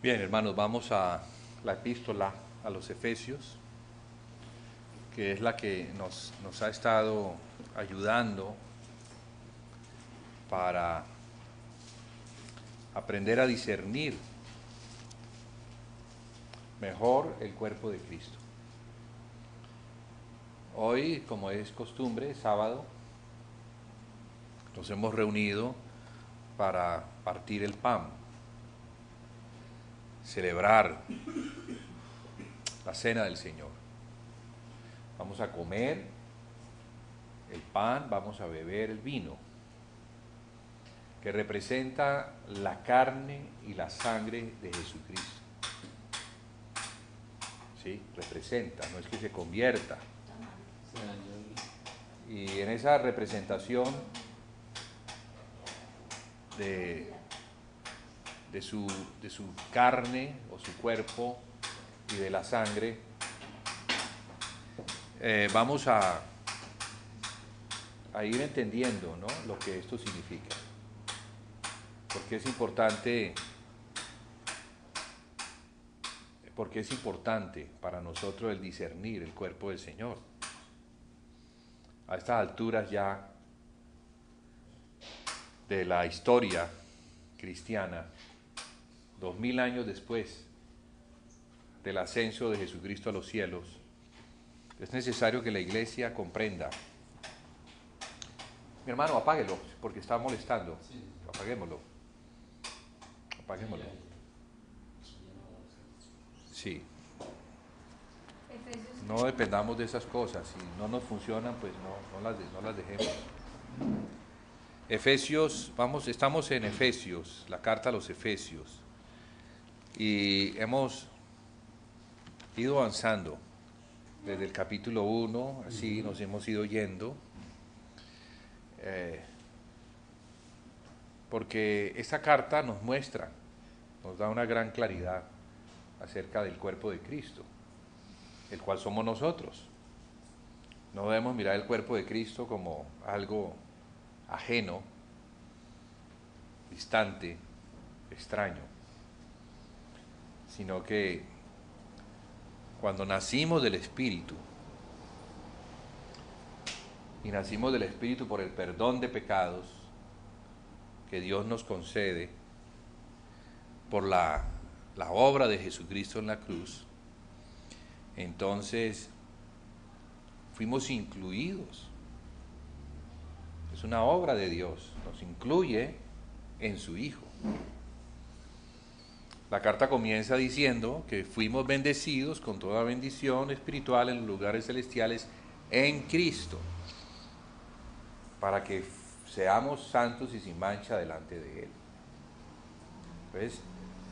Bien, hermanos, vamos a la epístola a los Efesios, que es la que nos ha estado ayudando para aprender a discernir mejor el cuerpo de Cristo. Hoy, como es costumbre, sábado, nos hemos reunido para partir el pan, celebrar la cena del Señor. Vamos a comer el pan, vamos a beber el vino, que representa la carne y la sangre de Jesucristo. ¿Sí? Representa, no es que se convierta. Y en esa representación de su carne o su cuerpo y de la sangre, vamos a ir entendiendo, ¿no?, lo que esto significa. Porque es importante para nosotros el discernir el cuerpo del Señor. A estas alturas ya de la historia cristiana, 2000 años después del ascenso de Jesucristo a los cielos, es necesario que la iglesia comprenda. Mi hermano, apáguelo, porque está molestando. Sí. Apaguémoslo. Sí. No dependamos de esas cosas. Si no nos funcionan, pues no las dejemos. Efesios, estamos en Efesios, la carta a los Efesios. Y hemos ido avanzando desde el capítulo 1, así nos hemos ido yendo. Porque esta carta nos da una gran claridad acerca del cuerpo de Cristo, el cual somos nosotros. No debemos mirar el cuerpo de Cristo como algo ajeno, distante, extraño, sino que cuando nacimos del Espíritu, y nacimos del Espíritu por el perdón de pecados que Dios nos concede por la obra de Jesucristo en la cruz, entonces fuimos incluidos. Es una obra de Dios, nos incluye en su Hijo. La carta comienza diciendo que fuimos bendecidos con toda bendición espiritual en los lugares celestiales en Cristo, para que seamos santos y sin mancha delante de Él. Entonces,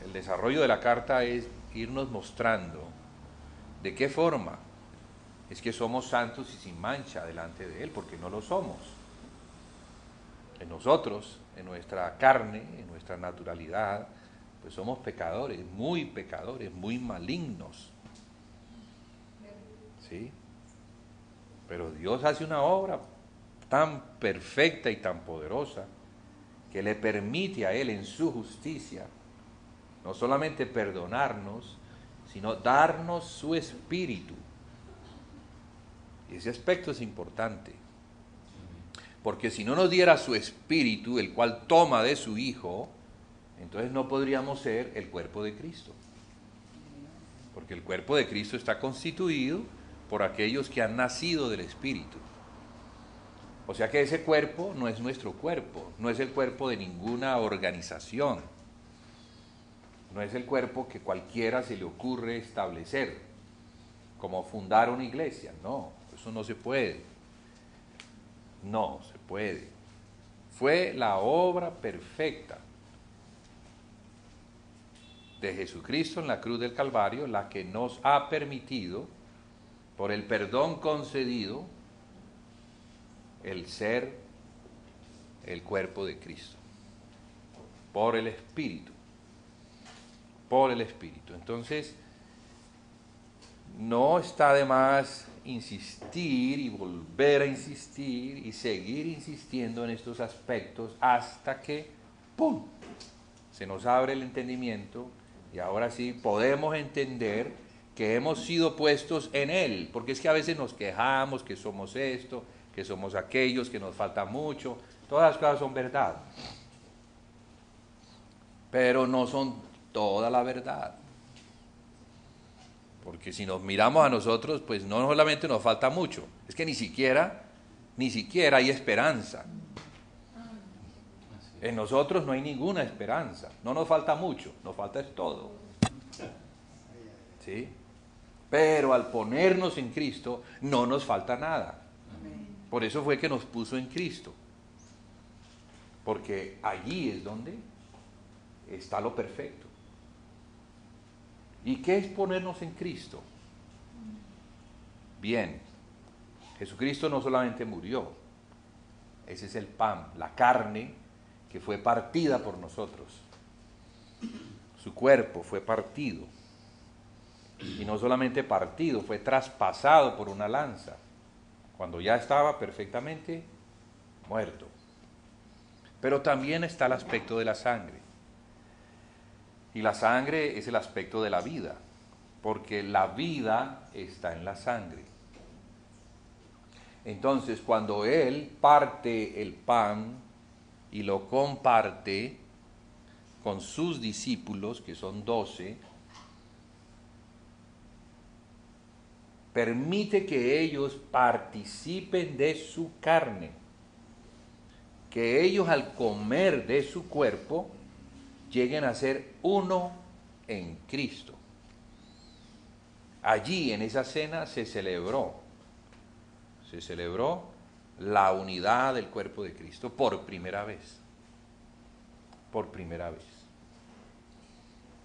el desarrollo de la carta es irnos mostrando de qué forma es que somos santos y sin mancha delante de Él, porque no lo somos. En nosotros, en nuestra carne, en nuestra naturalidad, pues somos pecadores, muy malignos. ¿Sí? Pero Dios hace una obra tan perfecta y tan poderosa que le permite a Él en su justicia no solamente perdonarnos, sino darnos su Espíritu. Y ese aspecto es importante, porque si no nos diera su Espíritu, el cual toma de su Hijo, entonces no podríamos ser el cuerpo de Cristo, porque el cuerpo de Cristo está constituido por aquellos que han nacido del Espíritu. O sea que ese cuerpo no es nuestro cuerpo, no es el cuerpo de ninguna organización, no es el cuerpo que cualquiera se le ocurre establecer, como fundar una iglesia. No, eso no se puede. No se puede. Fue la obra perfecta de Jesucristo en la cruz del Calvario la que nos ha permitido, por el perdón concedido, el ser el cuerpo de Cristo, por el Espíritu. Entonces, no está de más insistir y volver a insistir y seguir insistiendo en estos aspectos hasta que, ¡pum!, se nos abre el entendimiento Y ahora sí podemos entender que hemos sido puestos en Él, porque es que a veces nos quejamos que somos esto, que somos aquellos, que nos falta mucho. Todas las cosas son verdad, pero no son toda la verdad. Porque si nos miramos a nosotros, pues no solamente nos falta mucho, es que ni siquiera hay esperanza. En nosotros no hay ninguna esperanza, no nos falta mucho, nos falta es todo. ¿Sí? Pero al ponernos en Cristo no nos falta nada. Por eso fue que nos puso en Cristo. Porque allí es donde está lo perfecto. ¿Y qué es ponernos en Cristo? Bien, Jesucristo no solamente murió, ese es el pan, la carne que fue partida por nosotros. Su cuerpo fue partido. Y no solamente partido, fue traspasado por una lanza, cuando ya estaba perfectamente muerto. Pero también está el aspecto de la sangre. Y la sangre es el aspecto de la vida, porque la vida está en la sangre. Entonces, cuando Él parte el pan y lo comparte con sus discípulos, que son 12, permite que ellos participen de su carne, que ellos al comer de su cuerpo lleguen a ser uno en Cristo. Allí en esa cena se celebró la unidad del cuerpo de Cristo por primera vez. Por primera vez.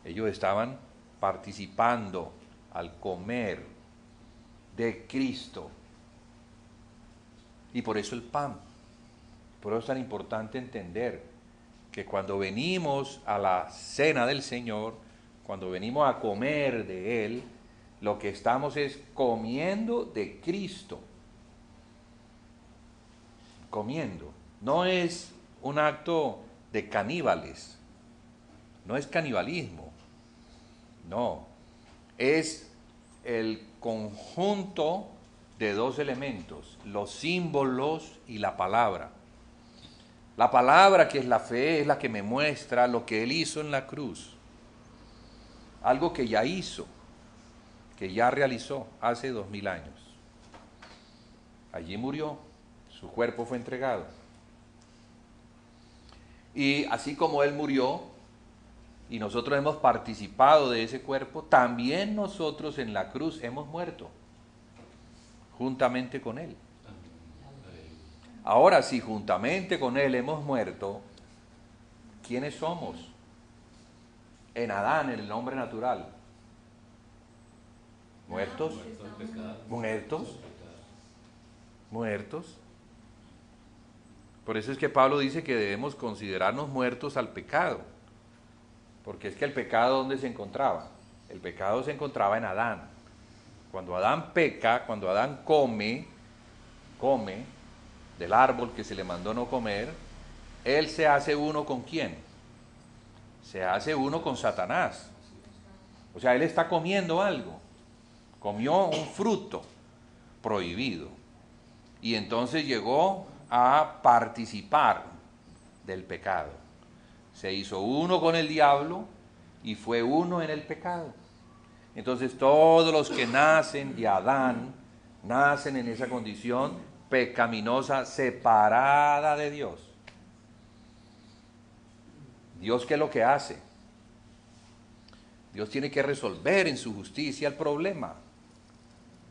Ellos estaban participando al comer de Cristo. Y por eso el pan. Por eso es tan importante entender que cuando venimos a la cena del Señor, cuando venimos a comer de Él, lo que estamos es comiendo de Cristo. Comiendo. No es un acto de caníbales. No es canibalismo. No. Es el conjunto de dos elementos, los símbolos y la palabra. La palabra, que es la fe, es la que me muestra lo que Él hizo en la cruz. Algo que ya hizo, que ya realizó hace 2000 años. Allí murió, su cuerpo fue entregado. Y así como Él murió, y nosotros hemos participado de ese cuerpo, también nosotros en la cruz hemos muerto, juntamente con Él. Ahora, si juntamente con Él hemos muerto, ¿quiénes somos? En Adán, en el hombre natural. ¿Muertos? ¿Muertos? ¿Muertos? Por eso es que Pablo dice que debemos considerarnos muertos al pecado. Porque es que el pecado, ¿dónde se encontraba? El pecado se encontraba en Adán. Cuando Adán peca, cuando Adán come del árbol que se le mandó no comer, él se hace uno ¿con quién? Se hace uno con Satanás. O sea, él está comiendo algo. Comió un fruto prohibido. Y entonces llegó a participar del pecado. Se hizo uno con el diablo y fue uno en el pecado. Entonces todos los que nacen de Adán nacen en esa condición pecaminosa, separada de Dios. ¿Dios qué es lo que hace? Dios tiene que resolver en su justicia el problema.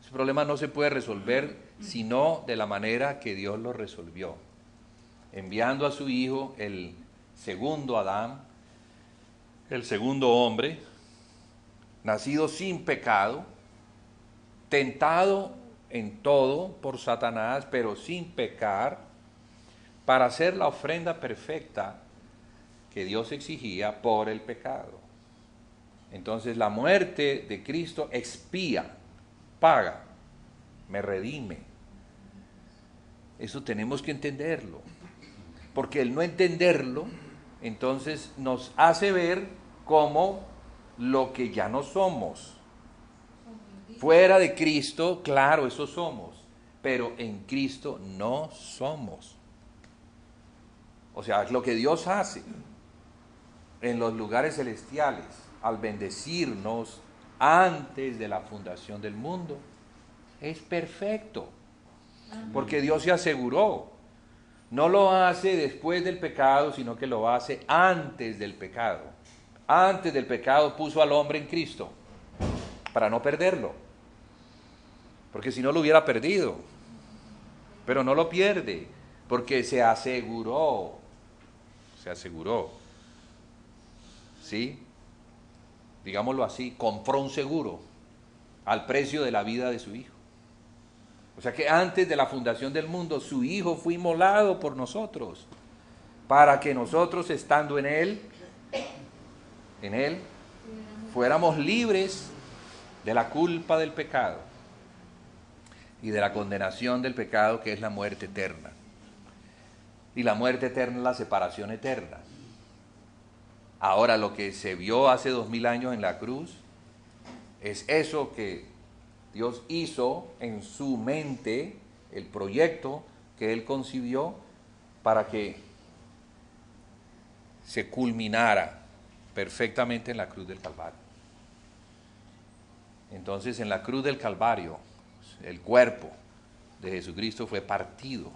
Ese problema no se puede resolver sino de la manera que Dios lo resolvió, enviando a su Hijo, el segundo Adán, el segundo hombre, nacido sin pecado, tentado en todo por Satanás, pero sin pecar, para hacer la ofrenda perfecta que Dios exigía por el pecado. Entonces la muerte de Cristo expía, paga, me redime. Eso tenemos que entenderlo, porque el no entenderlo, entonces nos hace ver cómo lo que ya no somos. Fuera de Cristo, claro, eso somos, pero en Cristo no somos. O sea, lo que Dios hace en los lugares celestiales al bendecirnos antes de la fundación del mundo es perfecto, porque Dios se aseguró. No lo hace después del pecado, sino que lo hace antes del pecado. Antes del pecado puso al hombre en Cristo para no perderlo, porque si no lo hubiera perdido, pero no lo pierde, porque se aseguró, ¿sí? Digámoslo así, compró un seguro al precio de la vida de su hijo. O sea que antes de la fundación del mundo, su hijo fue inmolado por nosotros, para que nosotros, estando en él, fuéramos libres de la culpa del pecado y de la condenación del pecado, que es la muerte eterna. Y la muerte eterna es la separación eterna. Ahora, lo que se vio hace 2000 años en la cruz es eso que Dios hizo en su mente, el proyecto que Él concibió para que se culminara perfectamente en la cruz del Calvario. Entonces, en la cruz del Calvario, el cuerpo de Jesucristo fue partido.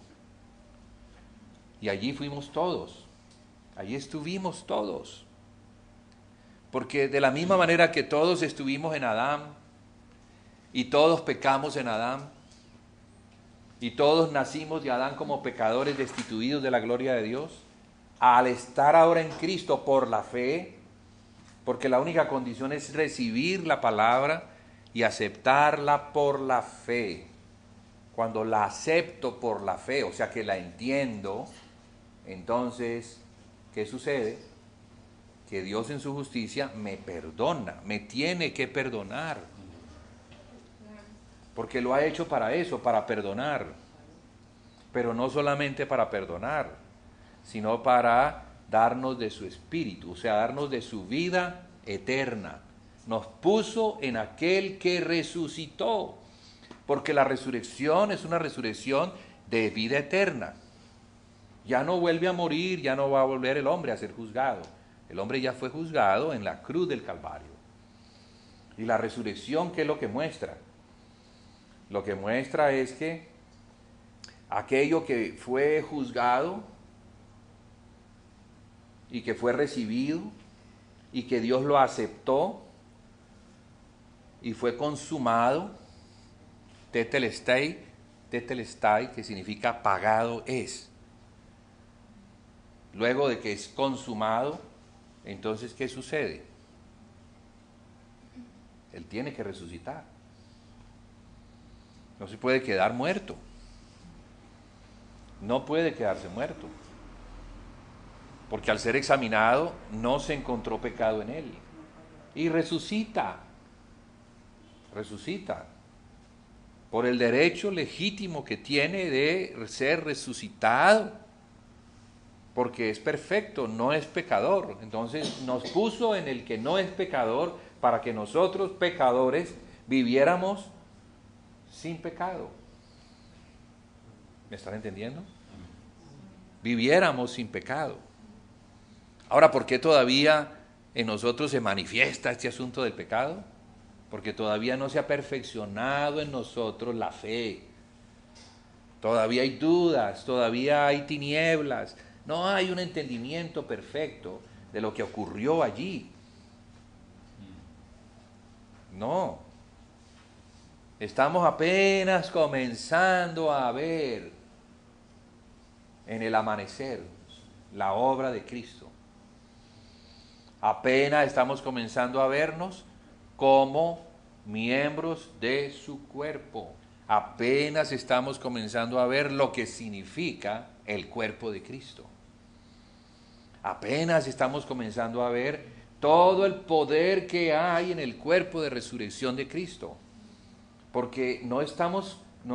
Y allí fuimos todos, allí estuvimos todos. Porque de la misma manera que todos estuvimos en Adán, y todos pecamos en Adán, y todos nacimos de Adán como pecadores destituidos de la gloria de Dios, al estar ahora en Cristo por la fe, porque la única condición es recibir la palabra y aceptarla por la fe. Cuando la acepto por la fe, o sea que la entiendo, entonces, ¿qué sucede? Que Dios en su justicia me perdona, me tiene que perdonar. Porque lo ha hecho para eso, para perdonar. Pero no solamente para perdonar, sino para darnos de su espíritu, o sea, darnos de su vida eterna. Nos puso en aquel que resucitó, porque la resurrección es una resurrección de vida eterna. Ya no vuelve a morir, ya no va a volver el hombre a ser juzgado. El hombre ya fue juzgado en la cruz del Calvario. Y la resurrección, ¿qué es lo que muestra? Lo que muestra es que aquello que fue juzgado y que fue recibido y que Dios lo aceptó y fue consumado, tetelestai, que significa pagado es. Luego de que es consumado, entonces, ¿qué sucede? Él tiene que resucitar. No se puede quedar muerto. No puede quedarse muerto. Porque al ser examinado no se encontró pecado en él. Y resucita. Resucita. Por el derecho legítimo que tiene de ser resucitado. Porque es perfecto, no es pecador. Entonces nos puso en el que no es pecador para que nosotros, pecadores, viviéramos sin pecado. ¿Me están entendiendo? Viviéramos sin pecado. Ahora, ¿por qué todavía en nosotros se manifiesta este asunto del pecado? Porque todavía no se ha perfeccionado en nosotros la fe. Todavía hay dudas, todavía hay tinieblas. No hay un entendimiento perfecto de lo que ocurrió allí. No. Estamos apenas comenzando a ver en el amanecer la obra de Cristo. Apenas estamos comenzando a vernos como miembros de su cuerpo. Apenas estamos comenzando a ver lo que significa el cuerpo de Cristo. Apenas estamos comenzando a ver todo el poder que hay en el cuerpo de resurrección de Cristo. Porque no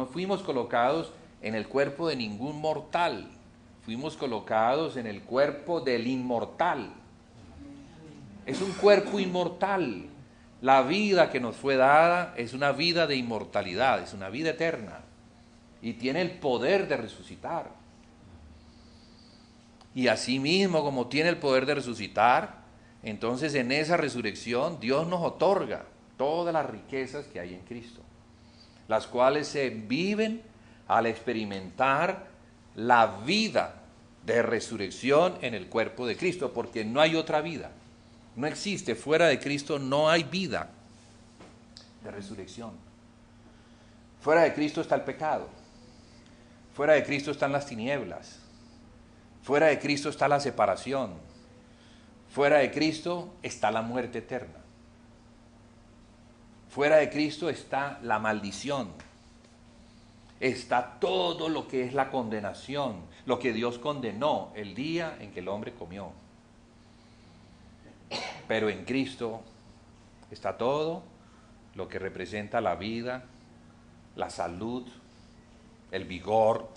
fuimos colocados en el cuerpo de ningún mortal, fuimos colocados en el cuerpo del inmortal. Es un cuerpo inmortal. La vida que nos fue dada es una vida de inmortalidad, es una vida eterna. Y tiene el poder de resucitar. Y asimismo, como tiene el poder de resucitar, entonces en esa resurrección Dios nos otorga todas las riquezas que hay en Cristo, las cuales se viven al experimentar la vida de resurrección en el cuerpo de Cristo, porque no hay otra vida. No existe, fuera de Cristo no hay vida de resurrección. Fuera de Cristo está el pecado. Fuera de Cristo están las tinieblas. Fuera de Cristo está la separación. Fuera de Cristo está la muerte eterna. Fuera de Cristo está la maldición. Está todo lo que es la condenación, lo que Dios condenó el día en que el hombre comió. Pero en Cristo está todo lo que representa la vida, la salud, el vigor,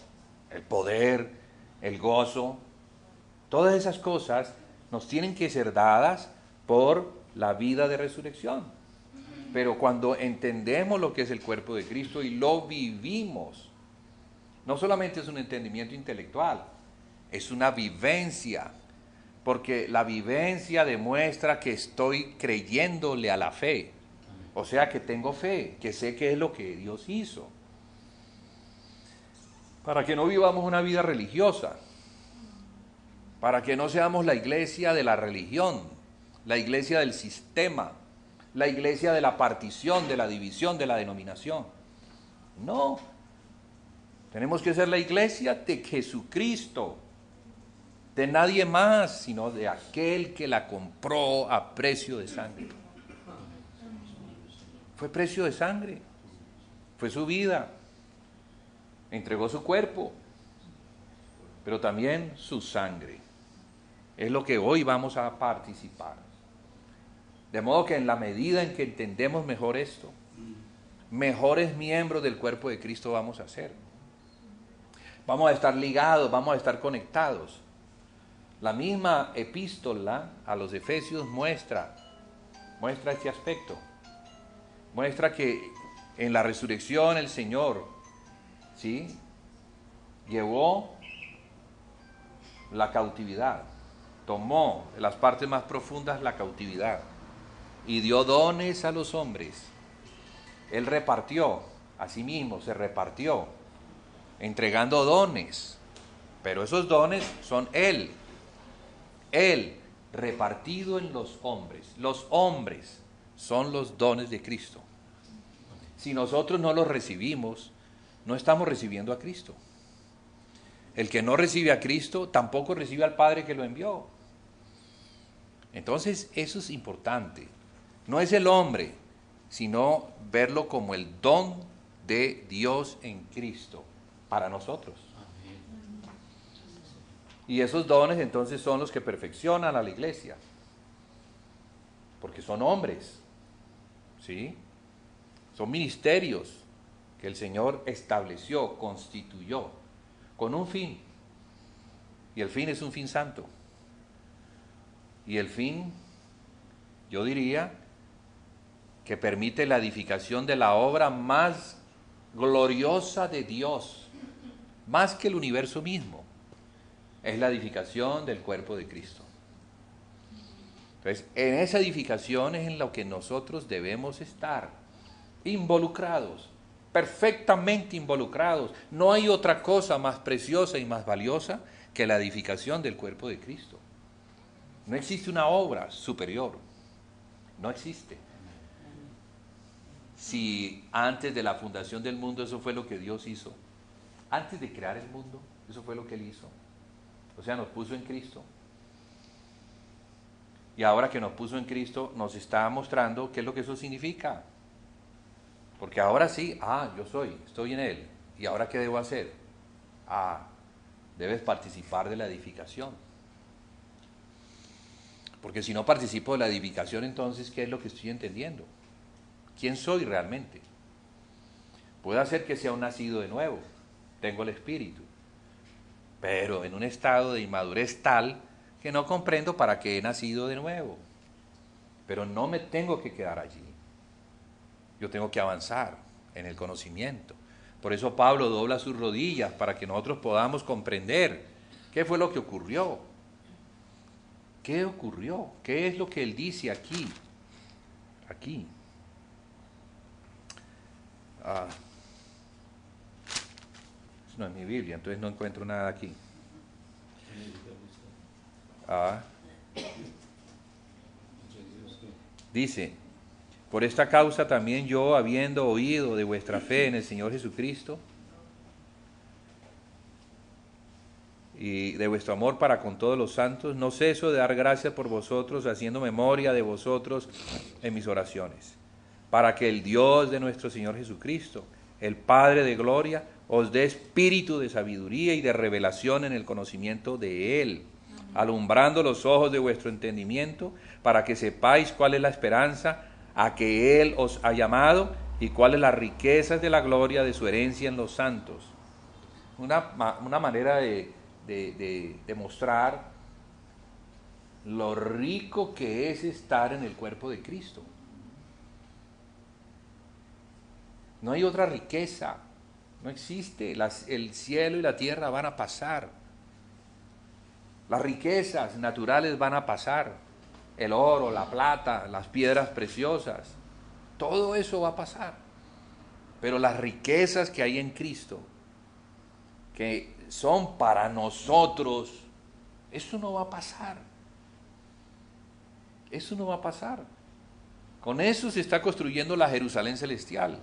el poder, el gozo. Todas esas cosas nos tienen que ser dadas por la vida de resurrección. Pero cuando entendemos lo que es el cuerpo de Cristo y lo vivimos, no solamente es un entendimiento intelectual, es una vivencia, porque la vivencia demuestra que estoy creyéndole a la fe, o sea que tengo fe, que sé qué es lo que Dios hizo. Para que no vivamos una vida religiosa, para que no seamos la iglesia de la religión, la iglesia del sistema, la iglesia de la partición, de la división, de la denominación. No, tenemos que ser la iglesia de Jesucristo, de nadie más, sino de aquel que la compró a precio de sangre. Fue precio de sangre, fue su vida, entregó su cuerpo, pero también su sangre. Es lo que hoy vamos a participar. De modo que en la medida en que entendemos mejor esto, mejores miembros del cuerpo de Cristo vamos a ser. Vamos a estar ligados, vamos a estar conectados. La misma epístola a los Efesios muestra este aspecto. Muestra que en la resurrección el Señor, ¿sí?, llevó la cautividad, tomó de las partes más profundas la cautividad y dio dones a los hombres. Él repartió, a sí mismo se repartió, entregando dones, pero esos dones son Él repartido en los hombres. Los hombres son los dones de Cristo. Si nosotros no los recibimos, no estamos recibiendo a Cristo. El que no recibe a Cristo tampoco recibe al Padre que lo envió. Entonces eso es importante. No es el hombre, sino verlo como el don de Dios en Cristo para nosotros. Y esos dones entonces son los que perfeccionan a la iglesia, porque son hombres, ¿sí? Son ministerios que el Señor estableció, constituyó, con un fin. Y el fin es un fin santo. Y el fin, yo diría, que permite la edificación de la obra más gloriosa de Dios, más que el universo mismo, es la edificación del cuerpo de Cristo. Entonces, en esa edificación es en lo que nosotros debemos estar involucrados, perfectamente involucrados. No hay otra cosa más preciosa y más valiosa que la edificación del cuerpo de Cristo. No existe una obra superior, no existe. Si antes de la fundación del mundo eso fue lo que Dios hizo, antes de crear el mundo, eso fue lo que Él hizo. O sea, nos puso en Cristo. Y ahora que nos puso en Cristo, nos está mostrando qué es lo que eso significa. Porque ahora sí, yo estoy en Él. ¿Y ahora qué debo hacer? Debes participar de la edificación. Porque si no participo de la edificación, entonces, ¿qué es lo que estoy entendiendo? ¿Quién soy realmente? Puede ser que sea un nacido de nuevo, tengo el Espíritu, pero en un estado de inmadurez tal que no comprendo para qué he nacido de nuevo. Pero no me tengo que quedar allí. Yo tengo que avanzar en el conocimiento. Por eso Pablo dobla sus rodillas para que nosotros podamos comprender qué fue lo que ocurrió. ¿Qué ocurrió? ¿Qué es lo que él dice aquí? Aquí. No es mi Biblia, entonces no encuentro nada aquí. Dice, por esta causa también yo, habiendo oído de vuestra fe en el Señor Jesucristo y de vuestro amor para con todos los santos, no ceso de dar gracias por vosotros, haciendo memoria de vosotros en mis oraciones, para que el Dios de nuestro Señor Jesucristo, el Padre de gloria, os dé espíritu de sabiduría y de revelación en el conocimiento de Él, alumbrando los ojos de vuestro entendimiento, para que sepáis cuál es la esperanza a que Él os ha llamado y cuáles las riquezas de la gloria de su herencia en los santos. Una manera de mostrar lo rico que es estar en el cuerpo de Cristo. No hay otra riqueza, no existe. El cielo y la tierra van a pasar. Las riquezas naturales van a pasar. El oro, la plata, las piedras preciosas, todo eso va a pasar. Pero las riquezas que hay en Cristo, que son para nosotros, eso no va a pasar. Eso no va a pasar. Con eso se está construyendo la Jerusalén celestial,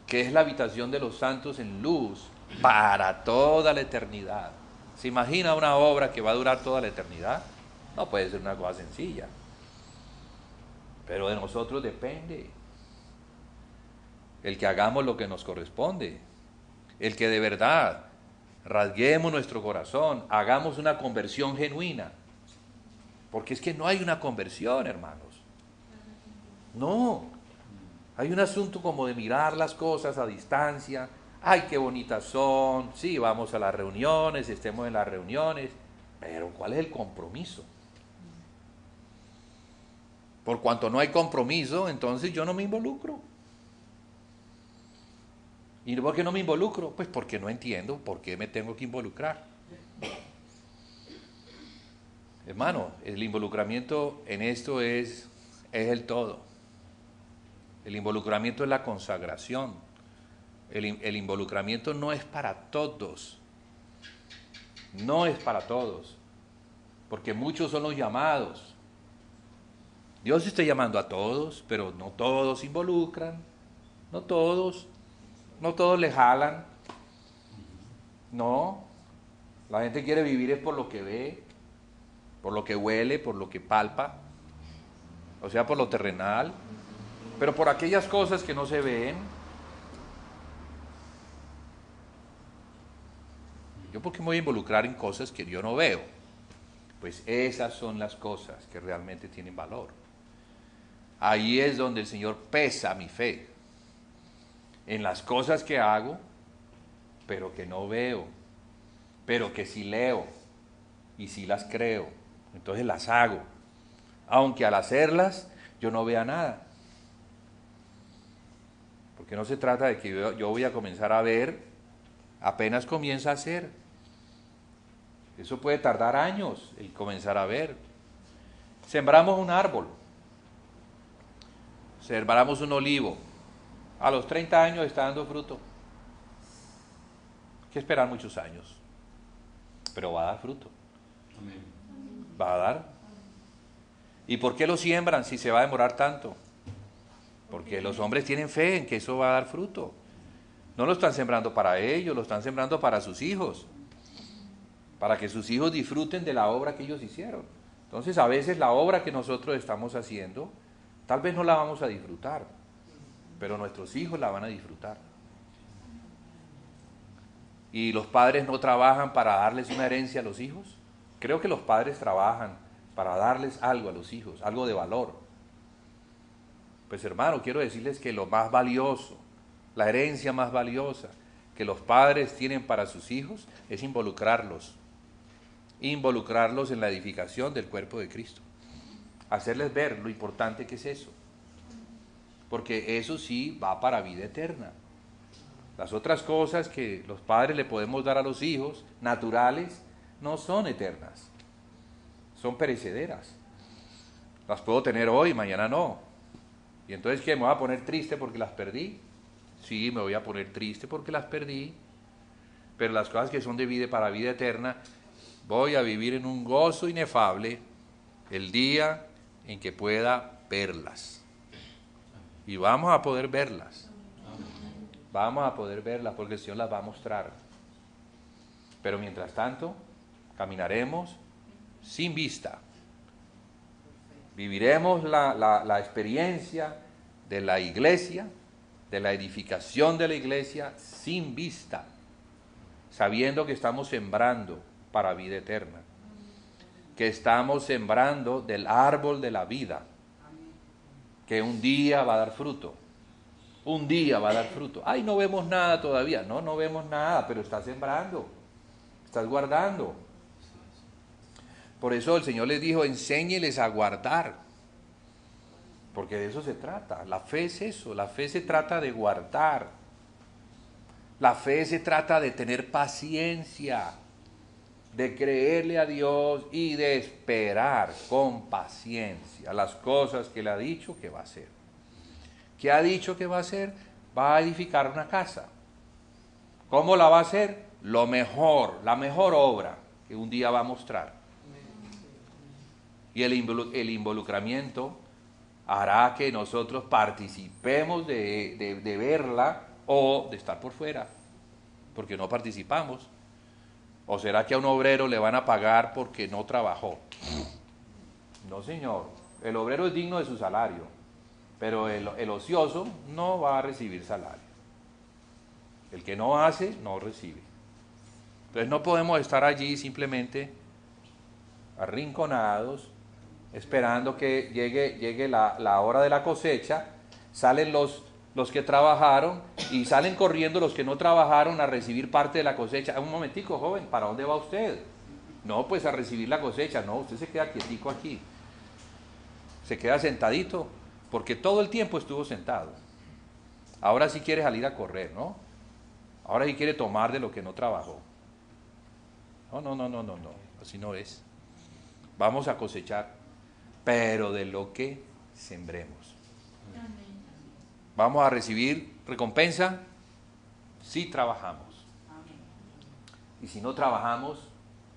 que es la habitación de los santos en luz para toda la eternidad. ¿Se imagina una obra que va a durar toda la eternidad? No puede ser una cosa sencilla. Pero de nosotros depende. El que hagamos lo que nos corresponde. El que de verdad rasguemos nuestro corazón, hagamos una conversión genuina. Porque es que no hay una conversión, hermanos. No. Hay un asunto como de mirar las cosas a distancia. Ay, qué bonitas son. Sí, vamos a las reuniones, estemos en las reuniones. Pero ¿cuál es el compromiso? Por cuanto no hay compromiso, entonces yo no me involucro. ¿Y por qué no me involucro? Pues porque no entiendo por qué me tengo que involucrar. Hermano, el involucramiento en esto es el todo. El involucramiento es la consagración. El involucramiento no es para todos. No es para todos. Porque muchos son los llamados. Dios está llamando a todos, pero no todos se involucran. No todos le jalan. No. La gente quiere vivir es por lo que ve, por lo que huele, por lo que palpa. O sea, por lo terrenal. Pero por aquellas cosas que no se ven. ¿Yo por qué me voy a involucrar en cosas que yo no veo? Pues esas son las cosas que realmente tienen valor. Ahí es donde el Señor pesa mi fe. En las cosas que hago, pero que no veo, pero que sí leo y sí las creo. Entonces las hago. Aunque al hacerlas yo no vea nada. Porque no se trata de que yo voy a comenzar a ver, apenas comienza a hacer. Eso puede tardar años el comenzar a ver. Sembramos un árbol. Sembramos un olivo. A los 30 años está dando fruto. Hay que esperar muchos años. Pero va a dar fruto. Amén. Va a dar. ¿Y por qué lo siembran si se va a demorar tanto? Porque los hombres tienen fe en que eso va a dar fruto. No lo están sembrando para ellos, lo están sembrando para sus hijos. Para que sus hijos disfruten de la obra que ellos hicieron. Entonces, a veces la obra que nosotros estamos haciendo, tal vez no la vamos a disfrutar, pero nuestros hijos la van a disfrutar. ¿Y los padres no trabajan para darles una herencia a los hijos? Creo que los padres trabajan para darles algo a los hijos, algo de valor. Pues hermano, quiero decirles que lo más valioso, la herencia más valiosa que los padres tienen para sus hijos es involucrarlos en la edificación del cuerpo de Cristo. hacerles ver lo importante que es eso. Porque eso sí va para vida eterna. Las otras cosas que los padres le podemos dar a los hijos, naturales, no son eternas. Son perecederas. Las puedo tener hoy, mañana no. Y entonces, ¿qué? ¿Me voy a poner triste porque las perdí? Sí, me voy a poner triste porque las perdí. Pero las cosas que son de vida para vida eterna, voy a vivir en un gozo inefable el día en que pueda verlas. Y vamos a poder verlas. Vamos a poder verlas porque el Señor las va a mostrar. Pero mientras tanto, caminaremos sin vista. Viviremos la experiencia de la iglesia, de la edificación de la iglesia sin vista, sabiendo que estamos sembrando para vida eterna, que estamos sembrando del árbol de la vida, que un día va a dar fruto, un día va a dar fruto. Ay, no vemos nada todavía, no vemos nada, pero estás sembrando, estás guardando. Por eso el Señor les dijo, enséñeles a guardar, porque de eso se trata. La fe es eso, la fe se trata de guardar. La fe se trata de tener paciencia, de creerle a Dios y de esperar con paciencia las cosas que Él ha dicho que va a hacer. ¿Qué ha dicho que va a hacer? Va a edificar una casa. ¿Cómo la va a hacer? Lo mejor, la mejor obra que un día va a mostrar. Y el involucramiento hará que nosotros participemos de verla o de estar por fuera, porque no participamos. ¿O será que a un obrero le van a pagar porque no trabajó? No, señor. El obrero es digno de su salario, pero el ocioso no va a recibir salario. El que no hace, no recibe. Entonces no podemos estar allí simplemente arrinconados, esperando que llegue la hora de la cosecha. Salen los que trabajaron y salen corriendo los que no trabajaron a recibir parte de la cosecha. Un momentico, joven, ¿para dónde va usted? No, pues a recibir la cosecha. No, usted se queda quietico aquí. Se queda sentadito, porque todo el tiempo estuvo sentado. Ahora sí quiere salir a correr, ¿no? Ahora sí quiere tomar de lo que no trabajó. No, así no es. Vamos a cosechar, pero de lo que sembremos. Vamos a recibir recompensa si trabajamos. Y si no trabajamos,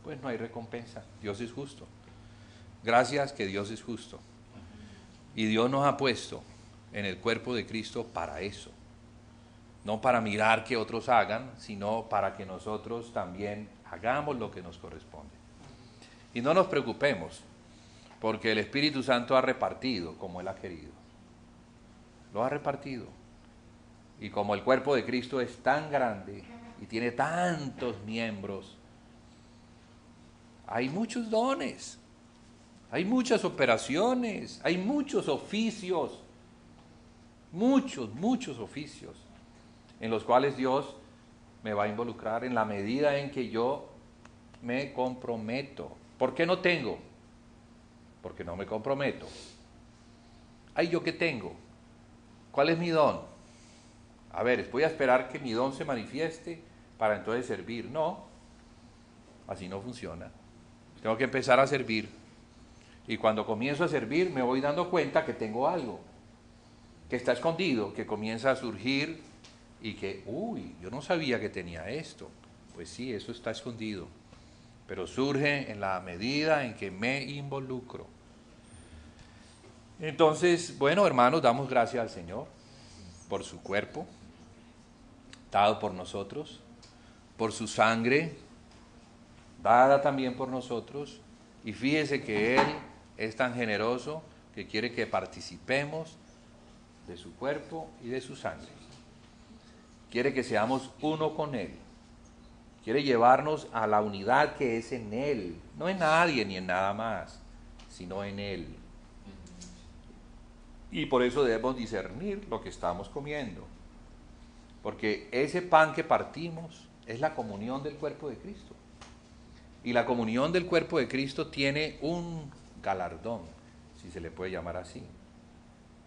pues no hay recompensa. Dios es justo. Gracias que Dios es justo. Y Dios nos ha puesto en el cuerpo de Cristo para eso. No para mirar que otros hagan, sino para que nosotros también hagamos lo que nos corresponde. Y no nos preocupemos, porque el Espíritu Santo ha repartido como Él ha querido. Lo ha repartido. Y como el cuerpo de Cristo es tan grande y tiene tantos miembros, hay muchos dones, hay muchas operaciones, hay muchos oficios, muchos oficios en los cuales Dios me va a involucrar en la medida en que yo me comprometo. ¿Por qué no tengo? Porque no me comprometo. Ay, ¿yo qué tengo? ¿Cuál es mi don? A ver, voy a esperar que mi don se manifieste para entonces servir. No, así no funciona. Tengo que empezar a servir. Y cuando comienzo a servir me voy dando cuenta que tengo algo que está escondido, que comienza a surgir y que, yo no sabía que tenía esto. Pues sí, eso está escondido, pero surge en la medida en que me involucro. Entonces, bueno, hermanos, damos gracias al Señor por su cuerpo, dado por nosotros, por su sangre, dada también por nosotros, y fíjese que Él es tan generoso que quiere que participemos de su cuerpo y de su sangre. Quiere que seamos uno con Él. Quiere llevarnos a la unidad que es en Él, no en nadie ni en nada más, sino en Él. Y por eso debemos discernir lo que estamos comiendo, porque ese pan que partimos es la comunión del cuerpo de Cristo. Y la comunión del cuerpo de Cristo tiene un galardón, si se le puede llamar así.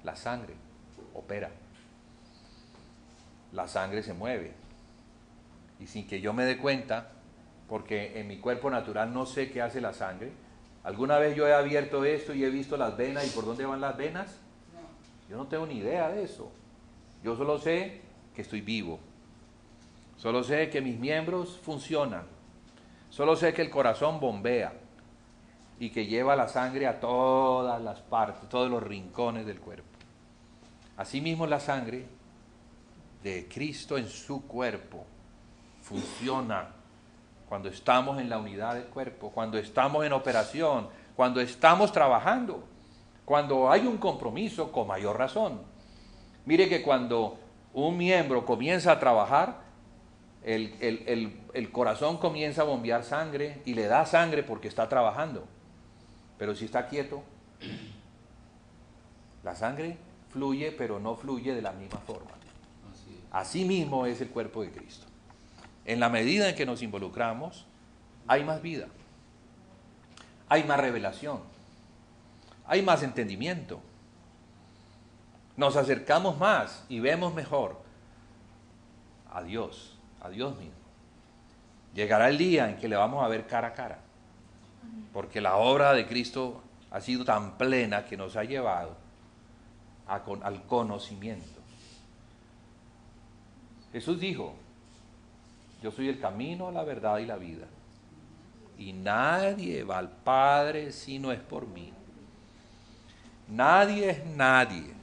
La sangre opera. La sangre se mueve. Y sin que yo me dé cuenta, porque en mi cuerpo natural no sé qué hace la sangre. ¿Alguna vez yo he abierto esto y he visto las venas y por dónde van las venas? Yo no tengo ni idea de eso. Yo solo sé que estoy vivo. Solo sé que mis miembros funcionan. Solo sé que el corazón bombea y que lleva la sangre a todas las partes, todos los rincones del cuerpo. Asimismo, la sangre de Cristo en su cuerpo funciona cuando estamos en la unidad del cuerpo, cuando estamos en operación, cuando estamos trabajando, cuando hay un compromiso, con mayor razón. Mire que cuando un miembro comienza a trabajar, el corazón comienza a bombear sangre y le da sangre porque está trabajando. Pero si está quieto, la sangre fluye, pero no fluye de la misma forma. Así mismo es el cuerpo de Cristo. En la medida en que nos involucramos, hay más vida, hay más revelación, hay más entendimiento. Nos acercamos más y vemos mejor a Dios mismo. Llegará el día en que le vamos a ver cara a cara, porque la obra de Cristo ha sido tan plena que nos ha llevado al conocimiento. Jesús dijo: yo soy el camino, la verdad y la vida, y nadie va al Padre si no es por mí. Nadie es nadie.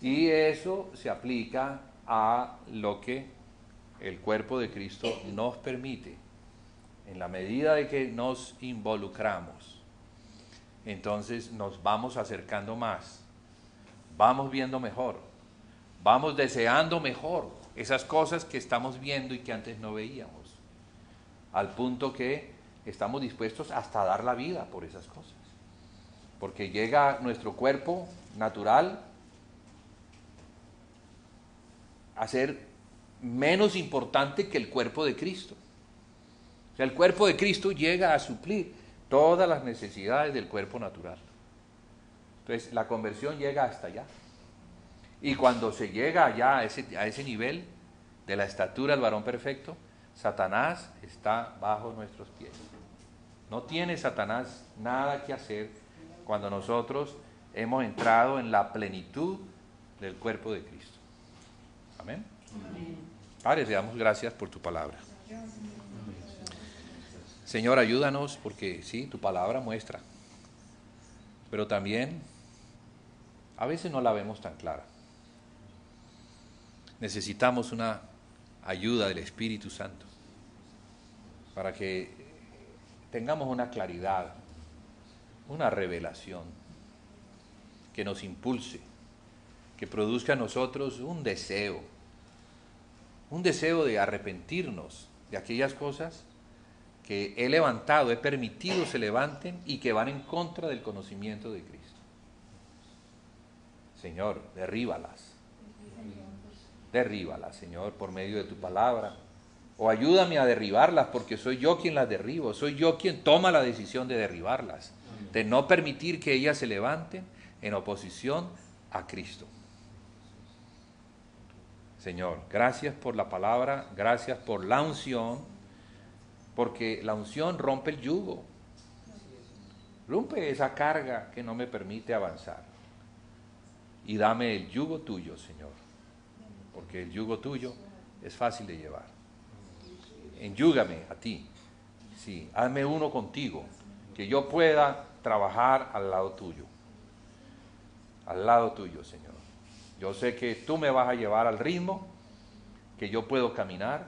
Y eso se aplica a lo que el cuerpo de Cristo nos permite. En la medida de que nos involucramos, entonces nos vamos acercando más, vamos viendo mejor, vamos deseando mejor esas cosas que estamos viendo y que antes no veíamos, al punto que estamos dispuestos hasta a dar la vida por esas cosas, porque llega nuestro cuerpo natural a ser menos importante que el cuerpo de Cristo. O sea, el cuerpo de Cristo llega a suplir todas las necesidades del cuerpo natural. Entonces, la conversión llega hasta allá. Y cuando se llega allá a ese nivel de la estatura del varón perfecto, Satanás está bajo nuestros pies. No tiene Satanás nada que hacer cuando nosotros hemos entrado en la plenitud del cuerpo de Cristo. Amén. Amén. Padre, te damos gracias por tu palabra. Señor, ayúdanos porque sí, tu palabra muestra, pero también a veces no la vemos tan clara. Necesitamos una ayuda del Espíritu Santo para que tengamos una claridad, una revelación que nos impulse, que produzca en nosotros un deseo de arrepentirnos de aquellas cosas que he levantado, he permitido se levanten y que van en contra del conocimiento de Cristo. Señor, derríbalas, Señor, por medio de tu palabra, o ayúdame a derribarlas, porque soy yo quien las derribo, soy yo quien toma la decisión de derribarlas, de no permitir que ellas se levanten en oposición a Cristo. Señor, gracias por la palabra, gracias por la unción, porque la unción rompe el yugo, rompe esa carga que no me permite avanzar, y dame el yugo tuyo, Señor, porque el yugo tuyo es fácil de llevar. Enyúgame a ti, sí, hazme uno contigo, que yo pueda trabajar al lado tuyo, Señor. Yo sé que tú me vas a llevar al ritmo que yo puedo caminar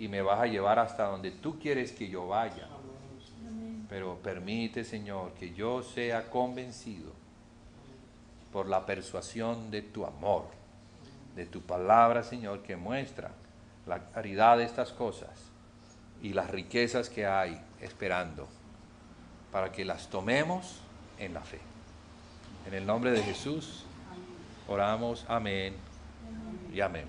y me vas a llevar hasta donde tú quieres que yo vaya. Pero permite, Señor, que yo sea convencido por la persuasión de tu amor, de tu palabra, Señor, que muestra la claridad de estas cosas y las riquezas que hay esperando para que las tomemos en la fe. En el nombre de Jesús oramos, amén y amén.